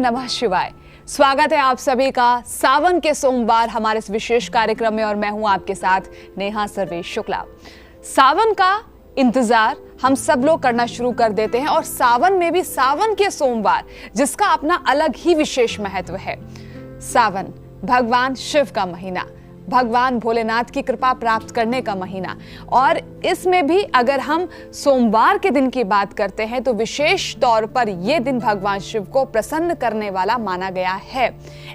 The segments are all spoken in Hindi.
नमः शिवाय। स्वागत है आप सभी का सावन के सोमवार हमारे इस विशेष कार्यक्रम में और मैं हूं आपके साथ नेहा सर्वेश शुक्ला। सावन का इंतजार हम सब लोग करना शुरू कर देते हैं और सावन में भी सावन के सोमवार जिसका अपना अलग ही विशेष महत्व है। सावन भगवान शिव का महीना, भगवान भोलेनाथ की कृपा प्राप्त करने का महीना, और इसमें भी अगर हम सोमवार के दिन की बात करते हैं तो विशेष तौर पर यह दिन भगवान शिव को प्रसन्न करने वाला माना गया है।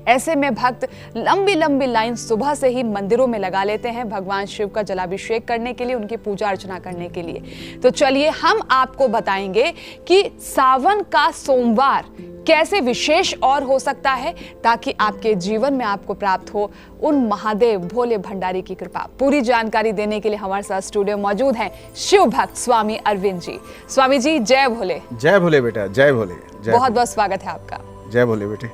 ऐसे में भक्त लंबी लंबी लाइन सुबह से ही मंदिरों में लगा लेते हैं भगवान शिव का जलाभिषेक करने के लिए, उनकी पूजा अर्चना करने के लिए। तो चलिए हम आपको बताएंगे कि सावन का सोमवार कैसे विशेष और हो सकता है ताकि आपके जीवन में आपको प्राप्त हो उन महादेव भोले भंडारी की कृपा। पूरी जानकारी देने के लिए हमारे साथ स्टूडियो मौजूद हैं शिव भक्त स्वामी अरविंद जी। स्वामी जी जय भोले। जय भोले बेटा, जय भोले। बहुत बहुत स्वागत है आपका। जय भोले बेटे।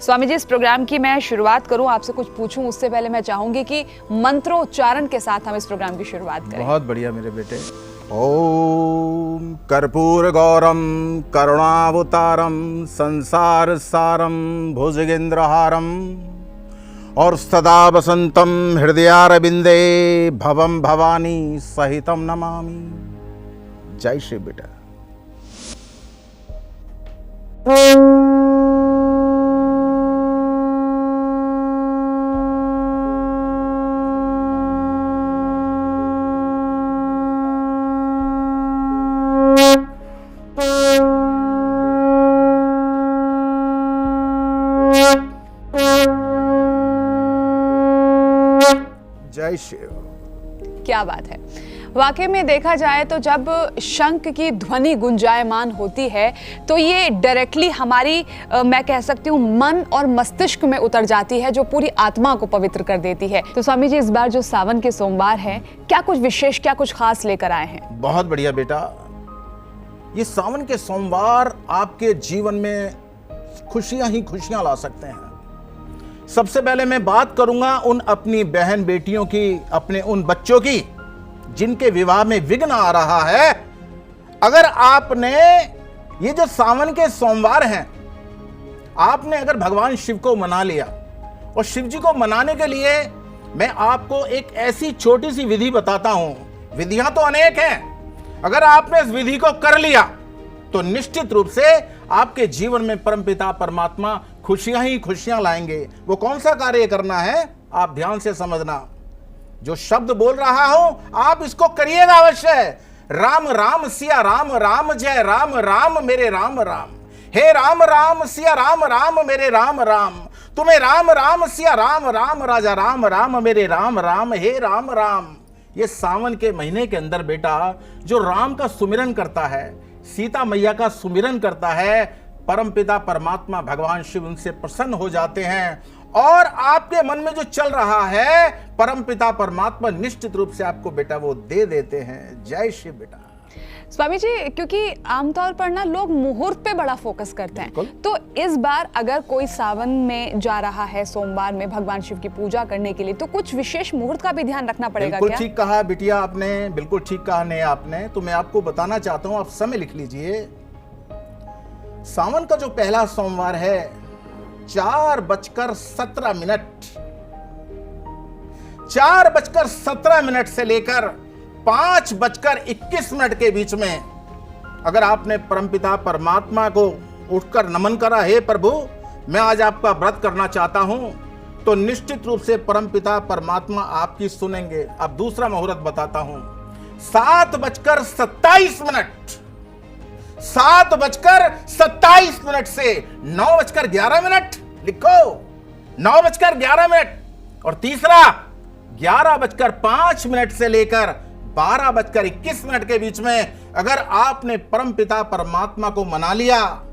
स्वामी जी, इस प्रोग्राम की मैं शुरुआत करूं, आपसे कुछ पूछूं उससे पहले मैं चाहूंगी कि मंत्रोच्चारण के साथ हम इस प्रोग्राम की शुरुआत करें। बहुत बढ़िया मेरे बेटे। ओम कर्पूर गौरम करुणावतारम संसार सारम भुजगेंद्रहारम और सदा वसंतम हृदयारविंदे भवम भवानी सहितम नमामि। जय श्री बेटा। जय शिव। क्या बात है। वाकई में देखा जाए तो जब शंख की ध्वनि गुंजायमान होती है तो ये डायरेक्टली हमारी मैं कह सकती हूँ मन और मस्तिष्क में उतर जाती है, जो पूरी आत्मा को पवित्र कर देती है। तो स्वामी जी, इस बार जो सावन के सोमवार है, क्या कुछ विशेष, क्या कुछ खास लेकर आए हैं? बहुत बढ़िया बेटा। ये सावन के सोमवार आपके जीवन में खुशियां ही खुशियां ला सकते हैं। सबसे पहले मैं बात करूंगा उन अपनी बहन बेटियों की, अपने उन बच्चों की जिनके विवाह में विघ्न आ रहा है। अगर आपने ये जो सावन के सोमवार हैं, आपने अगर भगवान शिव को मना लिया, और शिव जी को मनाने के लिए मैं आपको एक ऐसी छोटी सी विधि बताता हूं। विधियां तो अनेक हैं, अगर आपने इस विधि को कर लिया तो निश्चित रूप से आपके जीवन में परमपिता परमात्मा खुशियां ही खुशियां लाएंगे। वो कौन सा कार्य करना है, आप ध्यान से समझना। जो शब्द बोल रहा हूं आप इसको करिएगा अवश्य। राम राम सिया राम राम, जय राम राम मेरे राम राम। हे राम राम सिया राम राम मेरे राम राम, तुम्हें राम राम सिया राम राम, राजा राम राम मेरे राम राम। हे राम राम। ये सावन के महीने के अंदर बेटा जो राम का सुमिरन करता है, सीता मैया का सुमिरन करता है, परमपिता परमात्मा भगवान शिव उनसे प्रसन्न हो जाते हैं और आपके मन में जो चल रहा है परमपिता परमात्मा निश्चित रूप से आपको बेटा वो दे देते हैं। जय शिव बेटा। स्वामी जी, क्योंकि आमतौर पर ना लोग मुहूर्त पे बड़ा फोकस करते हैं, तो इस बार अगर कोई सावन में जा रहा है सोमवार में भगवान शिव की पूजा करने के लिए, तो कुछ विशेष मुहूर्त का भी ध्यान रखना पड़ेगा क्या? बिल्कुल ठीक कहा बिटिया आपने, बिल्कुल ठीक कहा ने आपने। तो मैं आपको बताना चाहता हूं, आप समय लिख लीजिए। सावन का जो पहला सोमवार है 4:17 4:17 से लेकर 5:21 के बीच में अगर आपने परमपिता परमात्मा को उठकर नमन करा, हे प्रभु मैं आज आपका व्रत करना चाहता हूं, तो निश्चित रूप से परमपिता परमात्मा आपकी सुनेंगे। अब दूसरा मुहूर्त बताता हूं। 7:27 7:27 से 9:11 लिखो, 9:11। और तीसरा 11:05 से लेकर 12:21 के बीच में अगर आपने परमपिता परमात्मा को मना लिया।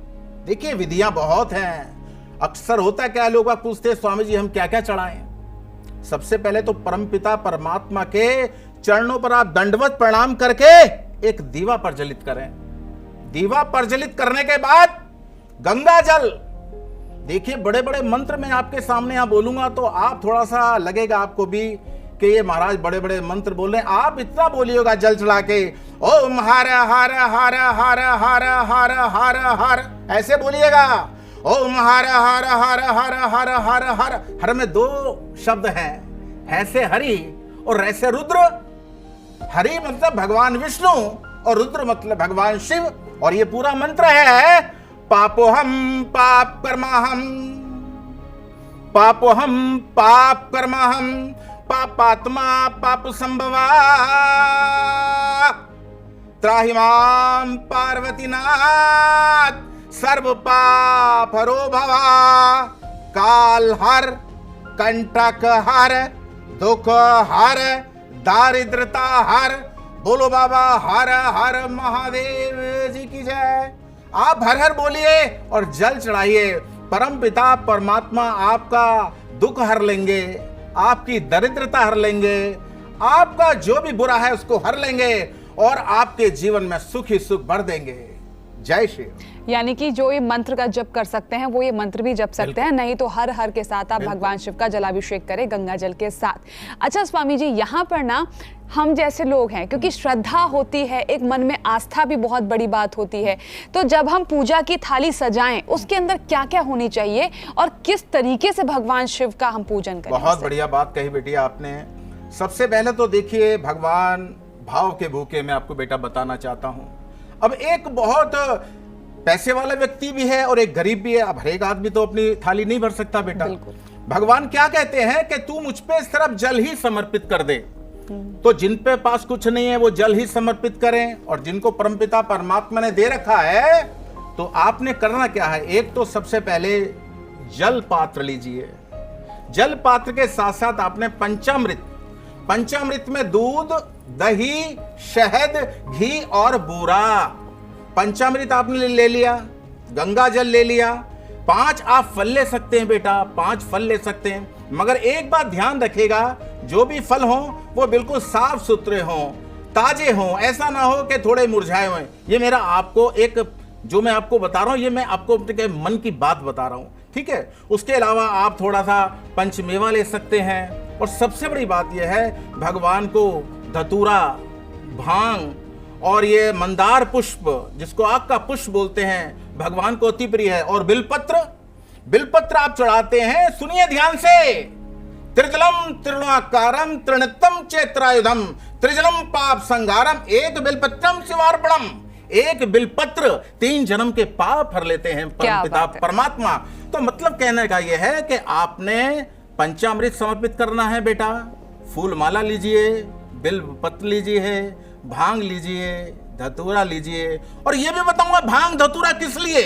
देखिए विधियां बहुत हैं। अक्सर होता क्या है, लोग पूछते हैं स्वामी जी हम क्या क्या चढ़ाएं। सबसे पहले तो परमपिता परमात्मा के चरणों पर आप दंडवत प्रणाम करके एक दीवा प्रज्वलित करें। दीवा प्रज्वलित करने के बाद गंगा जल, देखिए बड़े बड़े मंत्र मैं आपके सामने यहां बोलूंगा तो आप थोड़ा सा लगेगा आपको भी कि ये महाराज बड़े बड़े मंत्र बोल रहे हैं। आप इतना बोलिएगा जल चढ़ा के, ओम हर हर हर हर हर हर हर, ऐसे बोलिएगा। ओम हर हर हर हर हर हर हर। हर में दो शब्द हैं, है से हरि और रै से रुद्र। हरि मतलब भगवान विष्णु और रुद्र मतलब भगवान शिव। और ये पूरा मंत्र है पापोहम पाप कर्माहम, पापोहम पाप कर्माहम, पापात्मा पाप संभवा, त्राहि मां पार्वतीनाथ सर्व पाप हरो भवा। काल हर, कंटक हर, दुख हर, दारिद्रता हर। बोलो बाबा हर हर महादेव जी की जय। आप हर हर बोलिए और जल चढ़ाइए। परम पिता परमात्मा आपका दुख हर लेंगे, आपकी दरिद्रता हर लेंगे, आपका जो भी बुरा है उसको हर लेंगे और आपके जीवन में सुख ही सुख भर देंगे। जय श्री। यानी कि जो ये मंत्र का जप कर सकते हैं वो ये मंत्र भी जप सकते हैं, नहीं तो हर हर के साथ आप भगवान शिव का जलाभिषेक करें गंगा जल के साथ। अच्छा स्वामी जी, यहाँ पर ना हम जैसे लोग हैं, क्योंकि श्रद्धा होती है, एक मन में आस्था भी बहुत बड़ी बात होती है, तो जब हम पूजा की थाली सजाएं उसके अंदर क्या क्या होनी चाहिए और किस तरीके से भगवान शिव का हम पूजन करें? बहुत बढ़िया बात कही बेटी आपने। सबसे पहले तो देखिए, भगवान भाव के भूखे मैं आपको बेटा बताना चाहता हूँ। अब एक बहुत पैसे वाला व्यक्ति भी है और एक गरीब भी है। अब हर एक आदमी तो अपनी थाली नहीं भर सकता बेटा। भगवान क्या कहते हैं कि तू मुझ पे सिर्फ जल ही समर्पित कर दे। तो जिन पे पास कुछ नहीं है वो जल ही समर्पित करें, और जिनको परमपिता परमात्मा ने दे रखा है तो आपने करना क्या है, एक तो सबसे पहले जल पात्र लीजिए। जल पात्र के साथ साथ आपने पंचामृत, पंचामृत में दूध, दही, शहद, घी और बूरा, पंचामृत आपने ले लिया, गंगा जल ले लिया। 5 आप फल ले सकते हैं बेटा, 5 फल ले सकते हैं, मगर एक बात ध्यान रखिएगा, जो भी फल हो वो बिल्कुल साफ सुथरे हों, ताजे हों। ऐसा ना हो कि थोड़े मुरझाए हुए। ये मेरा आपको एक जो मैं आपको बता रहा हूं, ये मैं आपको अपने मन की बात बता रहा हूं, ठीक है। उसके अलावा आप थोड़ा सा पंचमेवा ले सकते हैं। और सबसे बड़ी बात यह है, भगवान को धतूरा, भांग और ये मंदार पुष्प, जिसको आग का पुष्प बोलते हैं, भगवान को अति प्रिय है। और बिलपत्र, बिलपत्र आप चढ़ाते हैं, सुनिए ध्यान से। त्रिजलम त्रिगुणाकारम त्रिनित्यम चैत्रायुधम त्रिजलम पाप संगारम एक बिलपत्रम शिवार्पणम। एक बिलपत्र 3 जन्म के पाप हर लेते हैं परमपिता परमात्मा। तो मतलब कहने का यह है कि आपने पंचामृत समर्पित करना है बेटा, फूल माला लीजिए, बिल पत्र लीजिए, भांग लीजिए, धतूरा लीजिए। और यह भी बताऊंगा भांग धतूरा किस लिए,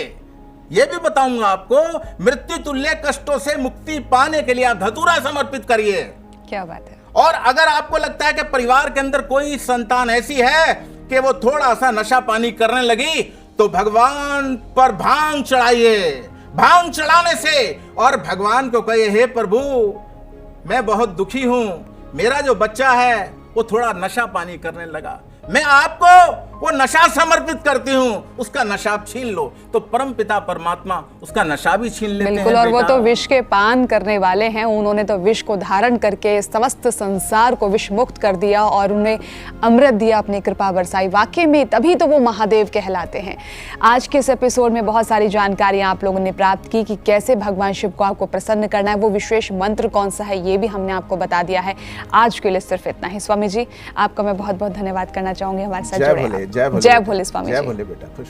यह भी बताऊंगा आपको। मृत्यु तुल्य कष्टों से मुक्ति पाने के लिए आप धतूरा समर्पित करिए। क्या बात है। और अगर आपको लगता है कि परिवार के अंदर कोई संतान ऐसी है कि वो थोड़ा सा नशा पानी करने लगी, तो भगवान पर भांग चढ़ाइए। भांग चढ़ाने से और भगवान को कहिए, हे प्रभु मैं बहुत दुखी हूं, मेरा जो बच्चा है वो थोड़ा नशा पानी करने लगा, मैं आपको वो नशा समर्पित करती हूँ, उसका नशा आप छीन लो। तो परम पिता परमात्मा उसका नशा भी छीन लेते हैं। बिल्कुल, और वो तो विष के पान करने वाले हैं, उन्होंने तो विष को धारण करके समस्त संसार को विष मुक्त कर दिया और उन्हें अमृत दिया, अपनी कृपा बरसाई। वाकई में तभी तो वो महादेव कहलाते हैं। आज के इस एपिसोड में बहुत सारी जानकारियां आप लोगों ने प्राप्त की कि कैसे भगवान शिव को आपको प्रसन्न करना है, वो विशेष मंत्र कौन सा है ये भी हमने आपको बता दिया है। आज के लिए सिर्फ इतना ही। स्वामी जी आपका मैं बहुत बहुत धन्यवाद करना चाहूंगी हमारे साथ जुड़े। जय भोले, जय भोले स्वामी जी। जय भोले बेटा, खुश।